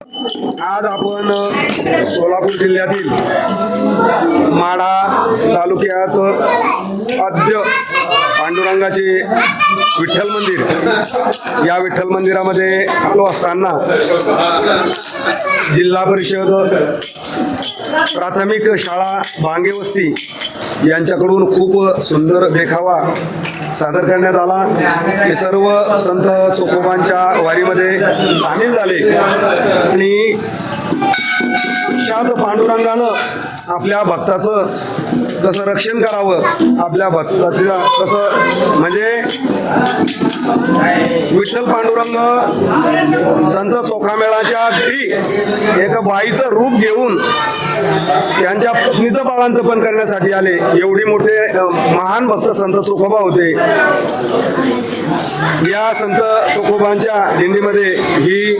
आज आपण सोलापूर जिल्ह्यातील माढा तालुक्यात आद्य पांडुरंगाचे विठ्ठल मंदिर, या विठ्ठल मंदिरामध्ये आलो असताना जिल्हा परिषद प्राथमिक शाळा भांगेवस्ती यांच्याकडून खूप सुंदर देखावा सादर करण्यात आला। हे सर्व संत चोखोबांच्या वारीमध्ये सामील झाले आणि साक्षात पांडुरंगानं आपल्या भक्ताचं कसं रक्षण करावं, आपल्या भक्ताचं कसं म्हणजे विठ्ठल पांडुरंग संत चोखामेळाच्या घरी एक बाईचं रूप घेऊन त्यांच्या पत्नीचं बाळंतपण करण्यासाठी आले। एवढे मोठे महान भक्त संत चोखोबा होते। या संत चोखोबांच्या दिंडीमध्ये ही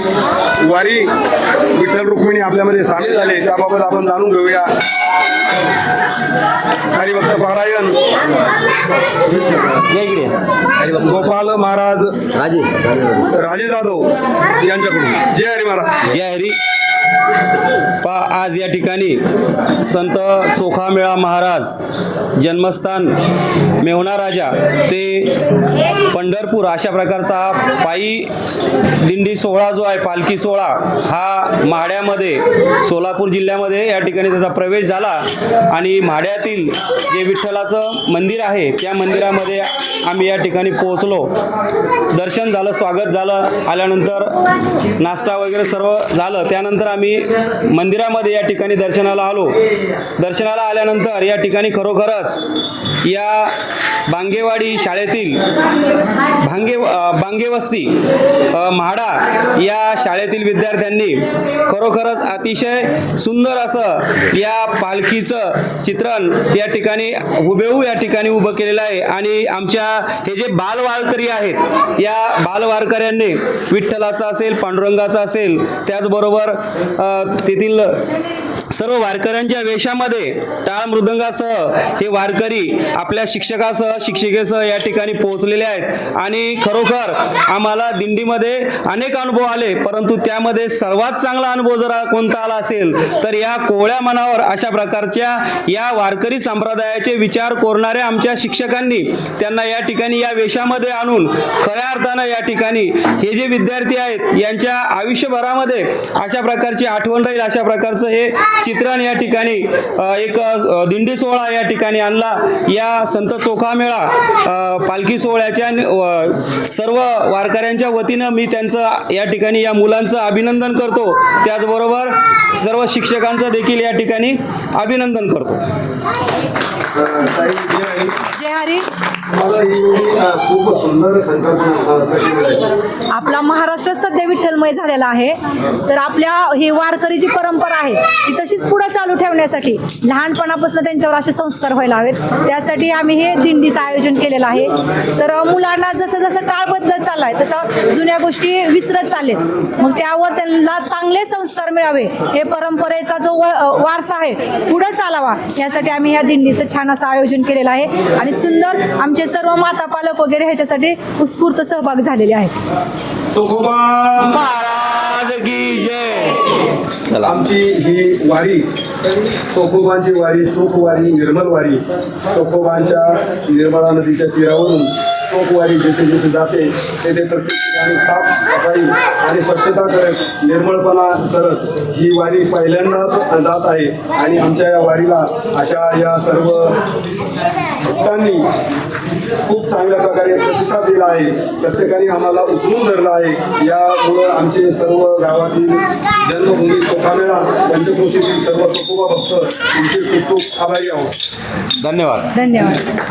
वारी विठ्ठल रुक्मिणी आपल्यामध्ये सामील झाले, त्याबाबत आपण जाणून घेऊया। हरिभक्त पारायण गोपाल महाराज राजे जाधव यांच्याकडून। जय हरी महाराज। जय हरी। आज या ठिकाणी संत चोखामेळा महाराज जन्मस्थान मेहुणा राजा ते पंढरपूर अशा प्रकारचा हा पायी दिंडी सोहळा जो आहे, पालखी सोहळा, हा माढ्यामध्ये सोलापूर जिल्ह्यामध्ये या ठिकाणी त्याचा प्रवेश झाला आणि माढ्यातील जे विठ्ठलाचं मंदिर आहे त्या मंदिरामध्ये आम्ही या ठिकाणी पोहोचलो। दर्शन झालं, स्वागत झालं, आल्यानंतर नाश्ता वगैरे सर्व झालं। त्यानंतर आम्ही मंदिरामध्ये या ठिकाणी दर्शनाला आलो। दर्शनाला आल्यानंतर या ठिकाणी खरोखरच या भांगेवाडी शाळेतील भांगेवस्ती म्हाडा या शाळेतील विद्यार्थ्यांनी खरोखरच अतिशय सुंदर असं या पालखीचं चित्रण या ठिकाणी हुबेहूब या ठिकाणी उभं केलेलं आहे आणि आमच्या हे जे बालवारकरी आहेत या बालवारकऱ्यांनी विठ्ठलाचा असेल, पांडुरंगाचा असेल, त्याचबरोबर तेथील सर्व वारकऱ्यांच्या वेशामध्ये टाळ मृदंगासह हे वारकरी आपल्या शिक्षकासह शिक्षिकेसह या ठिकाणी पोहोचलेले आहेत आणि खरोखर आम्हाला दिंडीमध्ये अनेक अनुभव आले, परंतु त्यामध्ये सर्वात चांगला अनुभव जर कोणता आला असेल तर या कोवळ्या मनावर अशा प्रकारच्या या वारकरी संप्रदायाचे विचार कोरणाऱ्या आमच्या शिक्षकांनी त्यांना या ठिकाणी या वेशामध्ये आणून खऱ्या अर्थानं या ठिकाणी हे जे विद्यार्थी आहेत यांच्या आयुष्यभरामध्ये अशा प्रकारची आठवण राहील अशा प्रकारचं हे चित्रण या ठिकाणी एक दिंडी सोहळा या ठिकाणी आणला। या संत चोखामेळा पालखी सोहळ्याच्या सर्व वारकऱ्यांच्या वतीनं मी त्यांचं या ठिकाणी या मुलांचं अभिनंदन करतो, त्याचबरोबर सर्व शिक्षकांचं देखील या ठिकाणी अभिनंदन करतो। जय हरी। खूप सुंदर संकल्पना आपला महाराष्ट्र सध्या विठ्ठलमय झालेला आहे, तर आपल्या ही वारकरी जी परंपरा आहे ती तशीच पुढे चालू ठेवण्यासाठी लहानपणापासून त्यांच्यावर असे संस्कार व्हायला हवेत, त्यासाठी आम्ही हे दिंडीचं आयोजन केलेलं आहे। तर मुलांना जसं जसं काळ बदलत चाललाय तसं जुन्या गोष्टी विसरत चाललेत, मग त्यावर त्यांना चांगले संस्कार मिळावे, हे परंपरेचा जो वारसा आहे पुढे चालावा यासाठी आम्ही ह्या दिंडीचं छान असं आयोजन केलेलं आहे आणि सुंदर आमचे सर्व माता पालक वगैरे ह्याच्यासाठी उत्स्फूर्त सहभागी झालेले आहेत। चोखोबा महाराज की जय। आमची ही वारी चोखोबांची वारी, चोखवारी, निर्मल वारी, चोखोबांच्या निर्मला नदीच्या तीरावरून चोखवारी जिथे जिथे जाते तेथे प्रत्येक ठिकाणी साफसफाई आणि स्वच्छता करत, निर्मळपणा करत ही वारी पहिल्यांदाच जात आहे आणि आमच्या या वारीला अशा या सर्व भक्तांनी खूप चांगल्या प्रकारे प्रतिसाद दिला आहे। प्रत्येकाने आम्हाला उचलून धरलं आहे। यामुळं आमचे सर्व गावातील जन्मभूमी चोखामेळा पंचक्रोशीतील सर्व चोखोबा भक्त आमचे खूप खूप आभारी आहोत। धन्यवाद। धन्यवाद।